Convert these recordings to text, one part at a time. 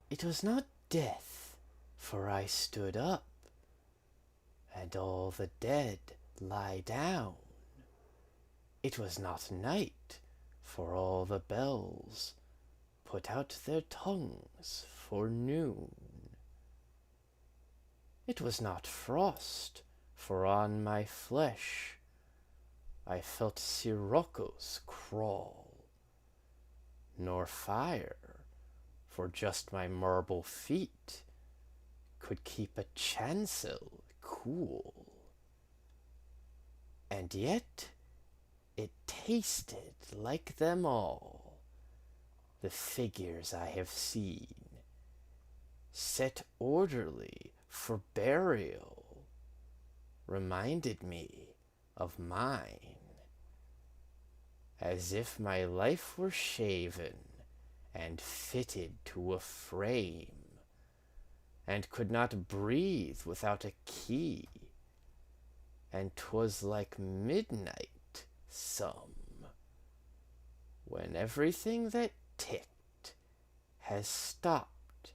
It was not death, for I stood up, and all the dead lie down. It was not night, for all the bells put out their tongues for noon. It was not frost, for on my flesh I felt siroccos crawl, nor fire, for just my marble feet could keep a chancel cool. And yet it tasted like them all, the figures I have seen, set orderly for burial, reminded me of mine, as if my life were shaven and fitted to a frame, and could not breathe without a key, and 'twas like midnight some, when everything that ticked has stopped,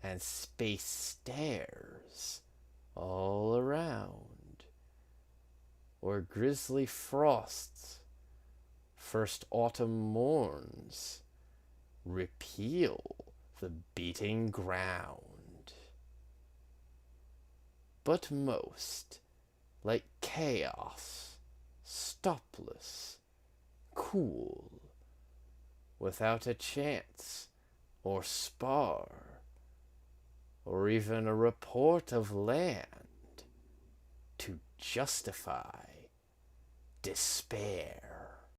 and space stares all around, or grisly frosts, first autumn morns, repeal the beating ground. But most, like chaos, stopless, cool, without a chance or spar, or even a report of land to justify despair.